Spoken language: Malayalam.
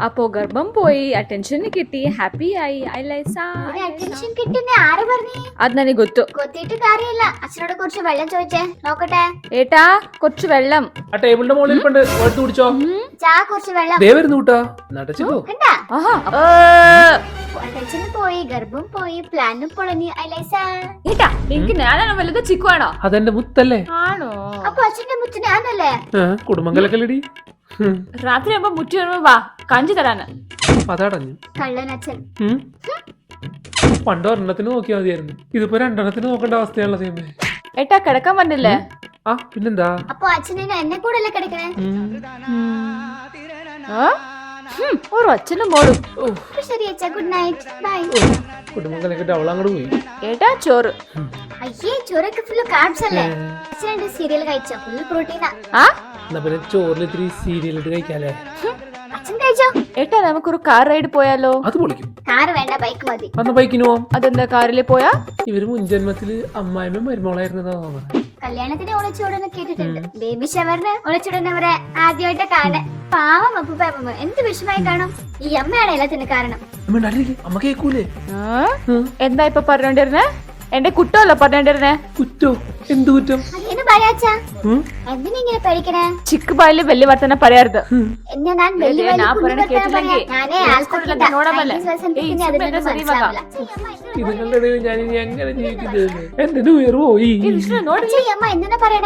അപ്പോ ഗർഭം പോയി, അറ്റൻഷൻ കിട്ടി, ഹാപ്പി ആയി. അറ്റൻഷൻ കിട്ടുന്ന ആര് പറഞ്ഞു? അത് ನನಗೆ ಗೊತ್ತು. കൊത്തിയിട്ട് കാര്യമില്ല. അച്ഛനോട് കുറച്ച് വെള്ളം ചോദിച്ചേ നോക്കട്ടെ. ഏട്ടാ കുറച്ച് വെള്ളം. ആ ടേബിളിന്റെ മുകളിൽ ഇരിപ്പുണ്ട്, എടുത്ത് കുടിച്ചോ. ചാ കുറച്ച് വെള്ളം. ദേ വരുന്നു കൂട്ടാ, നടച്ചിപ്പോ. കണ്ടാ? ആഹാ. അറ്റൻഷനും പോയി, ഗർഭം പോയി, പ്ലാനും പൊളഞ്ഞു. ഏട്ടാ എനിക്ക് ഞാനാണോ വലുത് ചിക്കുവാണോ? അതെന്റെ മുത്തല്ലേ? ആണോ? അപ്പൊ അച്ഛന്റെ മുത്ത് ഞാനല്ലേ? കുടുംബങ്ങളൊക്കെ രാത്രി ആകുമ്പോ മുറ്റി വരുമ്പോ വാ കഞ്ചി തരാന്. അതടഞ്ഞു. കള്ളനച്ഛൻ. പണ്ട് ഒരെണ്ണത്തിന് നോക്കിയാൽ മതിയായിരുന്നു, ഇതിപ്പോ രണ്ടെണ്ണത്തിന് നോക്കേണ്ട അവസ്ഥയാണല്ലോ ചെയ്യുമ്പോ. ഏട്ടാ കിടക്കാൻ വന്നില്ലേ? ആ പിന്നെന്താ. അപ്പൊ അച്ഛനെ എന്നെ കൂടെ അല്ലേ കിടക്കണേ? ഒരു അച്ഛനും മോളും. ശരി അച്ഛാ, ഗുഡ് നൈറ്റ്, ബൈ. കുടുംബങ്ങളൊക്കെ അവളങ്ങോട്ട് പോയി. ഏട്ടാ ചോറ്. അയ്യേ, ചോറൊക്കെ ഫുള്ള് കാർബ്സ് അല്ലേ? അച്ഛനെ സീരിയൽ കഴിച്ചോ? ഫുള്ള് പ്രോട്ടീനാ. എന്നാ പിന്നെ ചോറിൽ ഇത്തിരി സീരിയൽ ഇട്ട് കഴിക്കാല്ലേ? അച്ഛൻ കഴിച്ചോ? ഏട്ടാ നമുക്കൊരു കാർ റൈഡ് പോയാലോ? അത് പൊളിക്കും. കാറ് വേണ്ട, ബൈക്ക് മതി. അന്ന് ബൈക്കിന് പോവാം. അതെന്താ കാറില് പോയാ? ഇവര് മുൻജന്മത്തില് അമ്മായിമ്മ മരുമോളായിരുന്നതാ തോന്നുന്നത്. കല്യാണത്തിന് ഒളിച്ചോടുന്ന കേട്ടിട്ടുണ്ട്, ബേബി ഷവറിന് ഒളിച്ചോടുന്നവരെ ആദ്യമായിട്ട് കാണാൻ. പാവം അപ്പൂപ്പ എന്ത് വിഷമായി കാണും. ഈ അമ്മയാണ് എല്ലാത്തിന് കാരണം. അമ്മ കേക്കൂലേ? എന്താ ഇപ്പൊ പറഞ്ഞോണ്ടിരുന്നേ? എന്റെ കുറ്റമല്ല പറഞ്ഞോണ്ടിരുന്നേ. കുറ്റോ? എന്ത് കുറ്റം? അതേന്ന് പറയാച്ചാ, എന്തിനിങ്ങനെ പഠിക്കണേ? ചിക്ക് ബായില് വലിയ വർത്തന പറയരുത്. എന്നാ ഞാൻ വലിയ ഞാൻ വലിയ പറയണ കുഞ്ഞു കേട്ടില്ലെങ്കിൽ ഞാനേ ഇതുങ്ങളുടെ ഇടയിൽ ഞാൻ ഇനി എങ്ങനെ ജീവിക്കുന്നത്? എന്റെ ന്യൂ ഇയർ പോയി. അമ്മ എന്തിനാ പറയണേ?